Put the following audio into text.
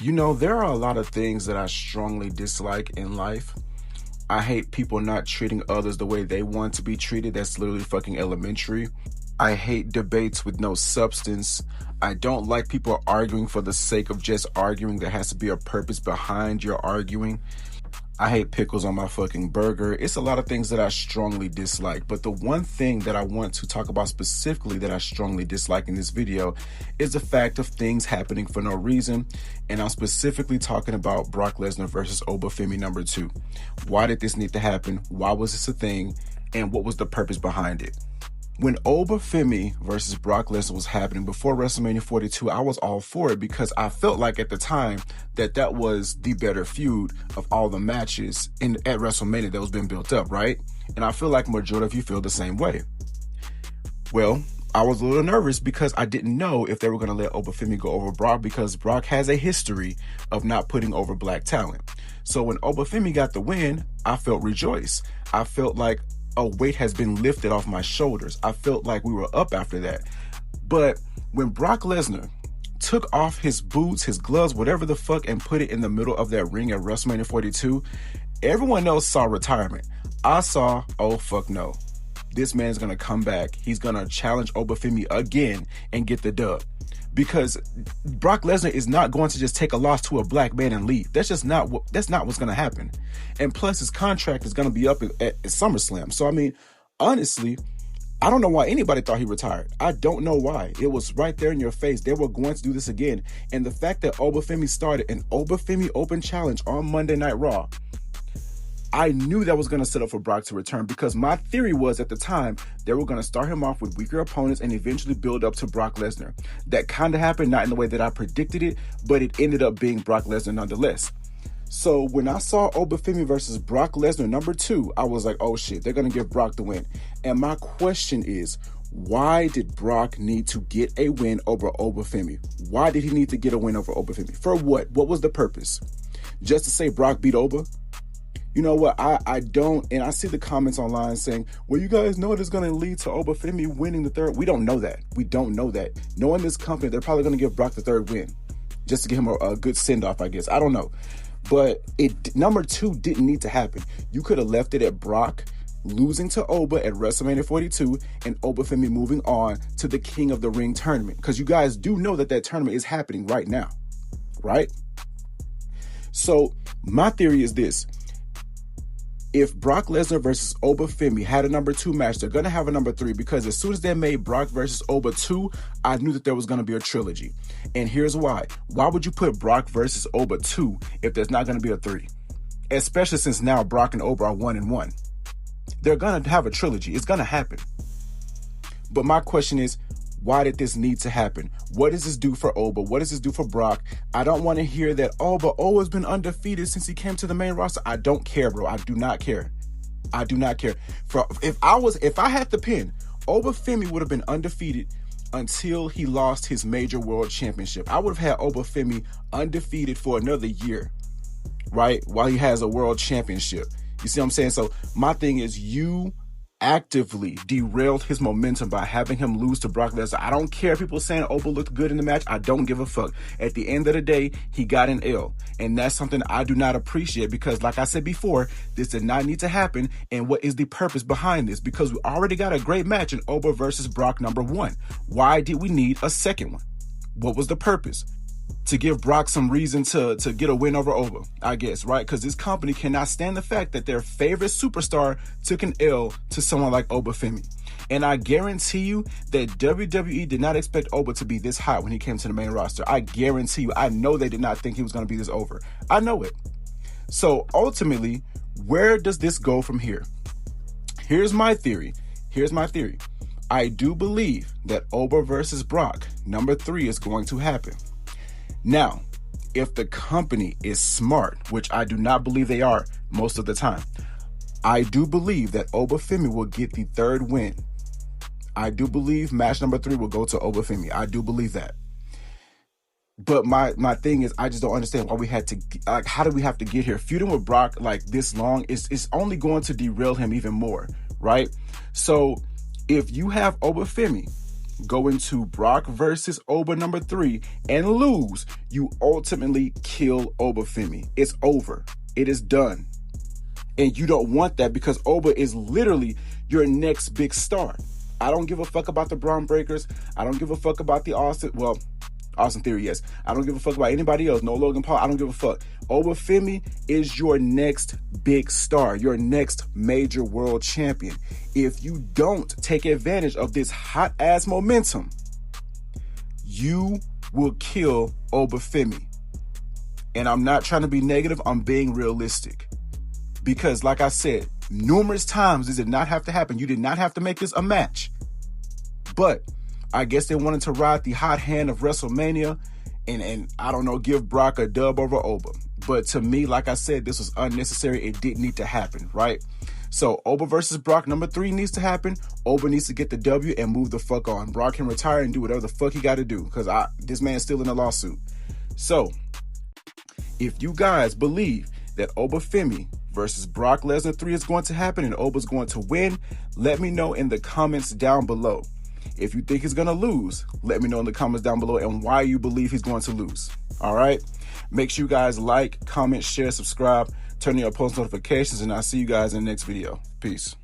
You know, there are a lot of things that I strongly dislike in life. I hate people not treating others the way they want to be treated. That's literally fucking elementary. I hate debates with no substance. I don't like people arguing for the sake of just arguing. There has to be a purpose behind your arguing. I hate pickles on my fucking burger. It's a lot of things that I strongly dislike. But the one thing that I want to talk about specifically that I strongly dislike in this video is the fact of things happening for no reason. And I'm specifically talking about Brock Lesnar versus Obafemi number 2. Why did this need to happen? Why was this a thing? And what was the purpose behind it? When Obafemi versus Brock Lesnar was happening before WrestleMania 42, I was all for it because I felt like at the time that was the better feud of all the matches at WrestleMania that was being built up, right? And I feel like majority of you feel the same way. Well, I was a little nervous because I didn't know if they were going to let Obafemi go over Brock because Brock has a history of not putting over black talent. So when Obafemi got the win, I felt rejoiced. I felt like a weight has been lifted off my shoulders. I felt like we were up after that. But when Brock Lesnar took off his boots, his gloves, whatever the fuck, and put it in the middle of that ring at WrestleMania 42, everyone else saw retirement. I saw, oh fuck no. This man's gonna come back. He's gonna challenge Obafemi again and get the dub. Because Brock Lesnar is not going to just take a loss to a black man and leave. That's not what's going to happen. And plus, his contract is going to be up at SummerSlam. So, I mean, honestly, I don't know why anybody thought he retired. I don't know why. It was right there in your face. They were going to do this again. And the fact that Obafemi started an Obafemi Open Challenge on Monday Night Raw, I knew that was going to set up for Brock to return because my theory was at the time they were going to start him off with weaker opponents and eventually build up to Brock Lesnar. That kind of happened, not in the way that I predicted it, but it ended up being Brock Lesnar nonetheless. So when I saw Obafemi versus Brock Lesnar number 2, I was like, oh shit, they're going to give Brock the win. And my question is, why did Brock need to get a win over Obafemi? Why did he need to get a win over Obafemi? For what? What was the purpose? Just to say Brock beat Oba? You know what, I don't, and I see the comments online saying, well, you guys know it's going to lead to Obafemi winning the third. We don't know that. We don't know that. Knowing this company, they're probably going to give Brock the third win just to give him a good send-off, I guess. I don't know. But number 2 didn't need to happen. You could have left it at Brock losing to Oba at WrestleMania 42 and Obafemi moving on to the King of the Ring tournament. Because you guys do know that tournament is happening right now, right? So my theory is this. If Brock Lesnar versus Obafemi had a number 2 match, they're going to have a number 3 because as soon as they made Brock versus Oba 2, I knew that there was going to be a trilogy. And here's why. Why would you put Brock versus Oba 2 if there's not going to be a 3? Especially since now Brock and Oba are 1-1. They're going to have a trilogy. It's going to happen. But my question is, why did this need to happen? What does this do for Oba? What does this do for Brock? I don't want to hear that, oh, but Oba's been undefeated since he came to the main roster. I don't care, bro. I do not care. I do not care. If I had to pin, Obafemi would have been undefeated until he lost his major world championship. I would have had Obafemi undefeated for another year, right? While he has a world championship. You see what I'm saying? So my thing is, you actively derailed his momentum by having him lose to Brock Lesnar. I don't care if people saying Oba looked good in the match. I don't give a fuck. At the end of the day, he got an L. And that's something I do not appreciate because, like I said before, this did not need to happen. And what is the purpose behind this? Because we already got a great match in Oba versus Brock number 1. Why did we need a second one? What was the purpose? To give Brock some reason to get a win over Oba, I guess, right? Because this company cannot stand the fact that their favorite superstar took an L to someone like Obafemi. And I guarantee you that WWE did not expect Oba to be this hot when he came to the main roster. I guarantee you. I know they did not think he was going to be this over. I know it. So ultimately, where does this go from here? Here's my theory. I do believe that Oba versus Brock, number 3, is going to happen. Now, if the company is smart, which I do not believe they are most of the time, I do believe that Obafemi will get the third win. I do believe match number 3 will go to Obafemi. I do believe that. But my thing is, I just don't understand why we had to, like, how did we have to get here? Feuding with Brock like this long is only going to derail him even more, right? So if you have Obafemi go into Brock versus Oba number 3 and lose, you ultimately kill Obafemi. It's over. It is done. And you don't want that because Oba is literally your next big star. I don't give a fuck about the Braun Breakers. I don't give a fuck about the Austin Theory, yes. I don't give a fuck about anybody else. No Logan Paul. I don't give a fuck. Obafemi is your next big star, your next major world champion. If you don't take advantage of this hot ass momentum, you will kill Obafemi. And I'm not trying to be negative. I'm being realistic. Because like I said, numerous times this did not have to happen. You did not have to make this a match. But I guess they wanted to ride the hot hand of WrestleMania and I don't know, give Brock a dub over Oba. But to me, like I said, this was unnecessary. It didn't need to happen, right? So Oba versus Brock number 3 needs to happen. Oba needs to get the W and move the fuck on. Brock can retire and do whatever the fuck he got to do because this man's still in a lawsuit. So if you guys believe that Obafemi versus Brock Lesnar 3 is going to happen and Oba's going to win, let me know in the comments down below. If you think he's going to lose, let me know in the comments down below and why you believe he's going to lose. All right? Make sure you guys like, comment, share, subscribe, turn on your post notifications, and I'll see you guys in the next video. Peace.